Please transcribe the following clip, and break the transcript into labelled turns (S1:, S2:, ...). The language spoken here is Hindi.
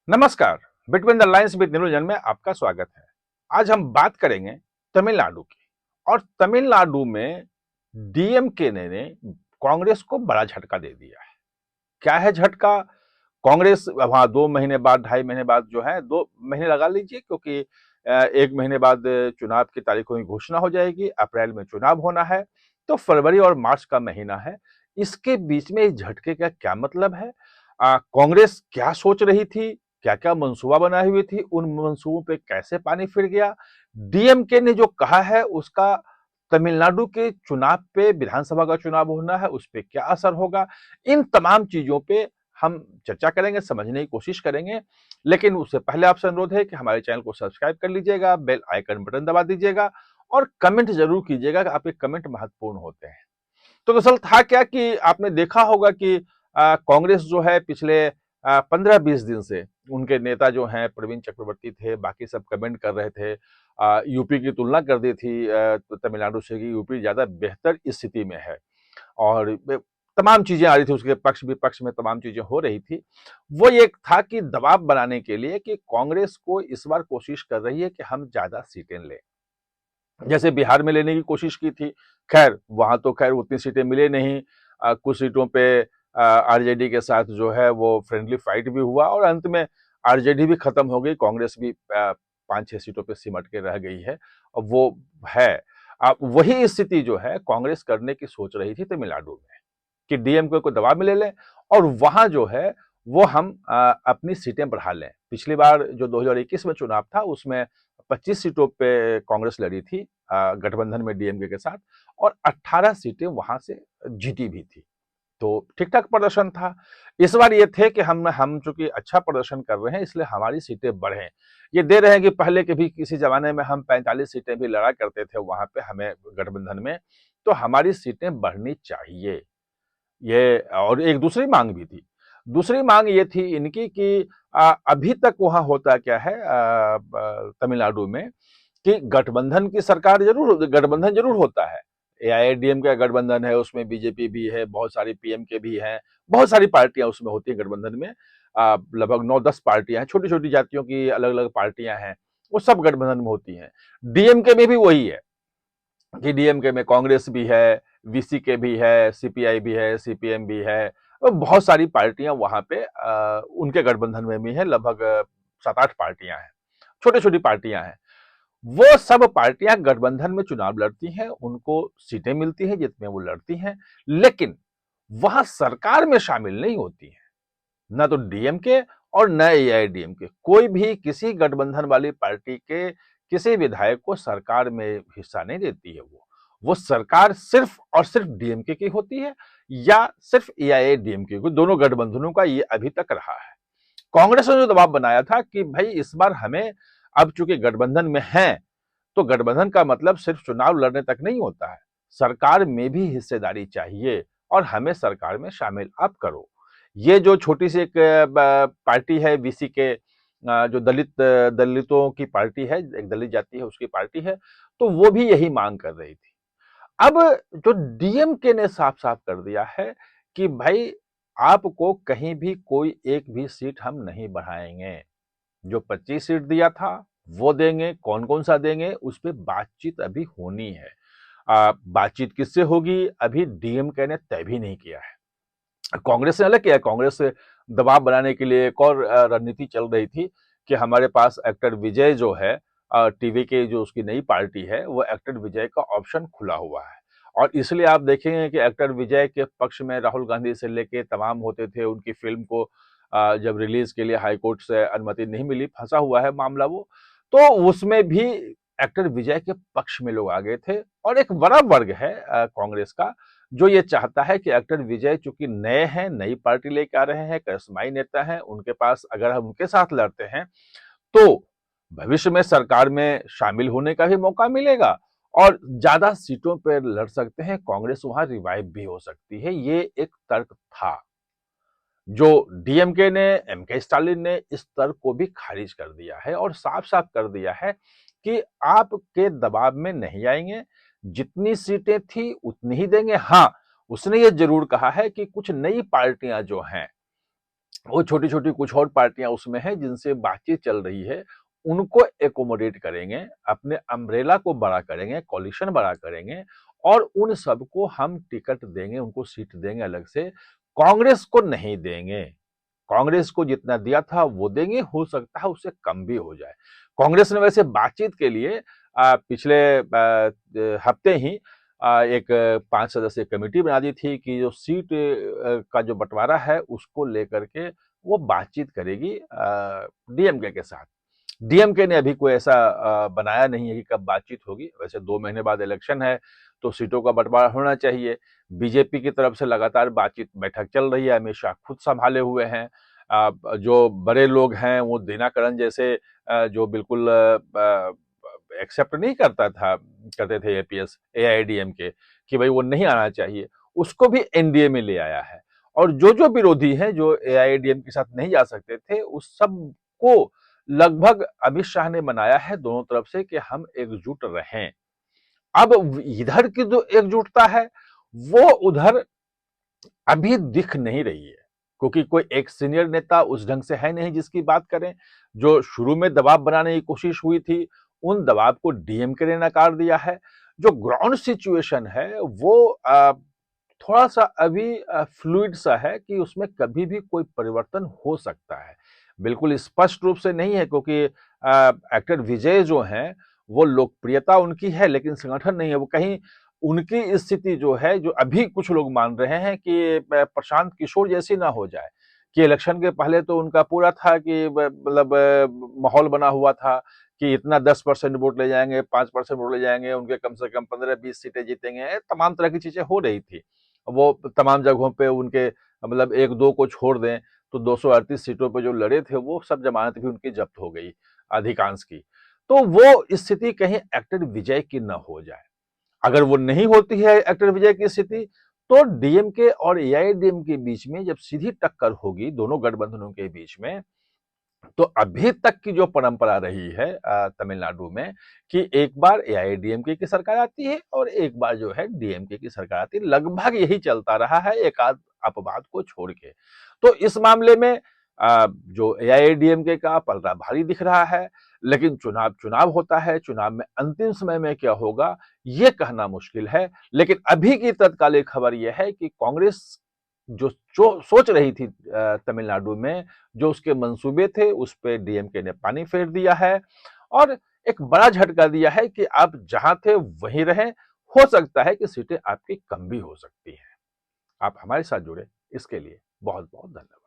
S1: नमस्कार। बिटवीन द लाइन्स विद नीरजन में आपका स्वागत है। आज हम बात करेंगे तमिलनाडु की। और तमिलनाडु में डीएमके ने कांग्रेस को बड़ा झटका दे दिया है। क्या है झटका? कांग्रेस वहां 2 महीने बाद, 2.5 महीने बाद जो है, 2 महीने लगा लीजिए, क्योंकि 1 महीने बाद चुनाव की तारीखों की घोषणा हो जाएगी। अप्रैल में चुनाव होना है, तो फरवरी और मार्च का महीना है। इसके बीच में इस झटके का क्या मतलब है? कांग्रेस क्या सोच रही थी, क्या क्या मंसूबा बनाई हुई थी, उन मंसूबों पे कैसे पानी फिर गया? डीएमके ने जो कहा है उसका तमिलनाडु के चुनाव पे, विधानसभा का चुनाव होना है, उस पे क्या असर होगा? इन तमाम चीजों पे हम चर्चा करेंगे, समझने की कोशिश करेंगे। लेकिन उससे पहले आपसे अनुरोध है कि हमारे चैनल को सब्सक्राइब कर लीजिएगा, बेल आइकन बटन दबा दीजिएगा और कमेंट जरूर कीजिएगा कि आपके कमेंट महत्वपूर्ण होते हैं। तो दरअसल था क्या कि आपने देखा होगा कि कांग्रेस जो है पिछले 15-20 दिन से, उनके नेता जो हैं प्रवीण चक्रवर्ती थे, बाकी सब कमेंट कर रहे थे। यूपी की तुलना कर दी थी तमिलनाडु से कि यूपी ज्यादा बेहतर स्थिति में है। और तमाम चीजें आ रही थी, उसके पक्ष विपक्ष में तमाम चीजें हो रही थी। वो ये था कि दबाव बनाने के लिए कि कांग्रेस को इस बार कोशिश कर रही है कि हम ज्यादा सीटें लें, जैसे बिहार में लेने की कोशिश की थी। खैर वहां तो खैर उतनी सीटें मिले नहीं। कुछ सीटों पे आरजेडी के साथ जो है वो फ्रेंडली फाइट भी हुआ और अंत में आरजेडी भी खत्म हो गई, कांग्रेस भी 5-6 सीटों पे सिमट के रह गई है। और वो है, अब वही स्थिति जो है कांग्रेस करने की सोच रही थी तमिलनाडु में, कि डीएमके को दबाव में ले लें और वहां जो है वो हम अपनी सीटें बढ़ा लें। पिछली बार जो 2021 में चुनाव था उसमें 25 सीटों पे कांग्रेस लड़ी थी गठबंधन में डीएमके के साथ, और 18 सीटें वहां से जीती भी थी। तो ठीक ठाक प्रदर्शन था। इस बार ये थे कि हम चूंकि अच्छा प्रदर्शन कर रहे हैं इसलिए हमारी सीटें बढ़े। ये दे रहे हैं कि पहले के भी किसी जमाने में हम 45 सीटें भी लड़ा करते थे वहां पे हमें गठबंधन में, तो हमारी सीटें बढ़नी चाहिए। ये और एक दूसरी मांग भी थी। दूसरी मांग ये थी इनकी कि अभी तक वहां होता क्या है तमिलनाडु में, कि गठबंधन जरूर होता है। एआईएडीएम का गठबंधन है, उसमें बीजेपी भी है, बहुत सारी पीएमके भी है, बहुत सारी पार्टियां उसमें होती है गठबंधन में। लगभग 9-10 पार्टियां हैं, छोटी छोटी जातियों की अलग अलग पार्टियां हैं, वो सब गठबंधन में होती हैं। डीएमके में भी वही है कि डीएमके में कांग्रेस भी है, वीसीके भी है, सीपीआई भी है, सीपीएम भी है, और बहुत सारी पार्टियां वहां पे उनके गठबंधन में भी है। लगभग 7-8 पार्टियां हैं, छोटी छोटी पार्टियां हैं। वो सब पार्टियां गठबंधन में चुनाव लड़ती हैं, उनको सीटें मिलती हैं जितने वो लड़ती हैं, लेकिन वहां सरकार में शामिल नहीं होती हैं। ना तो डीएमके और न एआईडीएमके, कोई भी किसी गठबंधन वाली पार्टी के किसी विधायक को सरकार में हिस्सा नहीं देती है। वो सरकार सिर्फ और सिर्फ डीएमके की होती है या सिर्फ एआईएडीएमके को, दोनों गठबंधनों का ये अभी तक रहा है। कांग्रेस ने जो दबाव बनाया था कि भाई इस बार हमें, अब चूंकि गठबंधन में है, तो गठबंधन का मतलब सिर्फ चुनाव लड़ने तक नहीं होता है, सरकार में भी हिस्सेदारी चाहिए और हमें सरकार में शामिल आप करो। ये जो छोटी सी एक पार्टी है वीसी के, जो दलितों की पार्टी है, एक दलित जाति है उसकी पार्टी है, तो वो भी यही मांग कर रही थी। अब जो डीएमके ने साफ साफ कर दिया है कि भाई आपको कहीं भी कोई एक भी सीट हम नहीं बढ़ाएंगे, जो 25 सीट दिया था वो देंगे, कौन कौन सा देंगे उस पर बातचीत अभी होनी है। बातचीत किससे होगी अभी डीएमके ने तय भी नहीं किया है। कांग्रेस ने अलग किया, कांग्रेस से दबाव बनाने के लिए एक और रणनीति चल रही थी कि हमारे पास एक्टर विजय जो है, टीवी के जो उसकी नई पार्टी है, वो एक्टर विजय का ऑप्शन खुला हुआ है। और इसलिए आप देखेंगे कि एक्टर विजय के पक्ष में राहुल गांधी से लेके तमाम होते थे। उनकी फिल्म को जब रिलीज के लिए हाईकोर्ट से अनुमति नहीं मिली, फंसा हुआ है मामला वो, तो उसमें भी एक्टर विजय के पक्ष में लोग आ गए थे। और एक बड़ा वर्ग है कांग्रेस का, जो ये चाहता है कि एक्टर विजय चूंकि नए हैं, नई पार्टी लेके आ रहे हैं, करिश्माई नेता हैं, उनके पास अगर हम उनके साथ लड़ते हैं तो भविष्य में सरकार में शामिल होने का भी मौका मिलेगा और ज्यादा सीटों पर लड़ सकते हैं, कांग्रेस वहां रिवाइव भी हो सकती है। ये एक तर्क था जो डीएमके ने, एमके स्टालिन ने इस तर्क को भी खारिज कर दिया है और साफ साफ कर दिया है कि आपके दबाव में नहीं आएंगे, जितनी सीटें थी उतनी ही देंगे। हाँ, उसने ये जरूर कहा है कि कुछ नई पार्टियां जो हैं वो छोटी-छोटी कुछ और पार्टियाँ उसमें हैं जिनसे बातचीत चल रही है, उनको एक्कोमोडेट करेंगे, अपने अम्ब्रेला को बड़ा करेंगे, कोalition बड़ा करेंगे और उन सबको हम टिकट देंगे, उनको सीट देंगे अलग से, कांग्रेस को नहीं देंगे। कांग्रेस को जितना दिया था वो देंगे, हो सकता है उससे कम भी हो जाए। कांग्रेस ने वैसे बातचीत के लिए पिछले हफ्ते ही एक 5 सदस्यीय कमेटी बना दी थी कि जो सीट का जो बँटवारा है उसको लेकर के वो बातचीत करेगी डीएमके के साथ। डीएमके ने अभी कोई ऐसा बनाया नहीं है कि कब बातचीत होगी। वैसे 2 महीने बाद इलेक्शन है, तो सीटों का बँटवारा होना चाहिए। बीजेपी की तरफ से लगातार बातचीत बैठक चल रही है, अमित शाह खुद सँभाले हुए हैं। जो बड़े लोग हैं वो दिनाकरन जैसे जो बिल्कुल एक्सेप्ट नहीं करते थे एपीएस एआईएडीएमके कि भाई वो नहीं आना चाहिए, उसको भी एनडीए में ले आया है। और जो विरोधी हैं जो एआईएडीएम के साथ नहीं जा सकते थे, उस सब को लगभग अमित शाह ने मनाया है दोनों तरफ से कि हम एकजुट रहें। अब इधर की जो एकजुटता है वो उधर अभी दिख नहीं रही है, क्योंकि कोई एक सीनियर नेता उस ढंग से है नहीं जिसकी बात करें। जो शुरू में दबाव बनाने की कोशिश हुई थी, उन दबाव को डीएमके ने नकार दिया है। जो ग्राउंड सिचुएशन है वो थोड़ा-सा अभी फ्लूइड सा है कि उसमें कभी भी कोई परिवर्तन हो सकता है। बिल्कुल स्पष्ट रूप से नहीं है, क्योंकि एक्टर विजय जो हैं, वो लोकप्रियता उनकी है लेकिन संगठन नहीं है। वो कहीं उनकी स्थिति जो है, जो अभी कुछ लोग मान रहे हैं कि प्रशांत किशोर जैसी ना हो जाए, कि इलेक्शन के पहले तो उनका पूरा था कि मतलब माहौल बना हुआ था कि इतना 10% वोट ले जाएँगे, 5% वोट ले जाएँगे, उनके कम से कम 15-20 सीटें जीतेंगे, तमाम तरह की चीज़ें हो रही थी। वो तमाम जगहों पे उनके मतलब 1-2 को छोड़ दें, तो 238 सीटों पे जो लड़े थे, वो सब जमानत भी उनकी जब्त हो गई, अधिकांश की। तो वो स्थिति कहीं एक्टर विजय की ना हो जाए। अगर वो नहीं होती है एक्टर विजय की स्थिति, तो डीएमके और एआईएडीएम के बीच में जब सीधी टक्कर होगी दोनों गठबंधनों के बीच में, तो अभी तक की जो परंपरा रही है तमिलनाडु में कि एक बार एआईएडीएमके की सरकार आती है और एक बार जो है डीएमके की सरकार आती है, लगभग यही चलता रहा है एक आध अपवाद को छोड़ के। तो इस मामले में जो एआईएडीएमके का पलड़ा भारी दिख रहा है, लेकिन चुनाव होता है, चुनाव में अंतिम समय में क्या होगा, ये कहना मुश्किल है। लेकिन अभी की तत्कालिक खबर ये है कि कांग्रेस जो सोच रही थी तमिलनाडु में, जो उसके मंसूबे थे, उस पे डीएमके ने पानी फेर दिया है और एक बड़ा झटका दिया है कि आप जहां थे वहीं रहें। हो सकता है कि सीटें आपकी कम भी हो सकती हैं। आप हमारे साथ जुड़े इसके लिए बहुत बहुत धन्यवाद।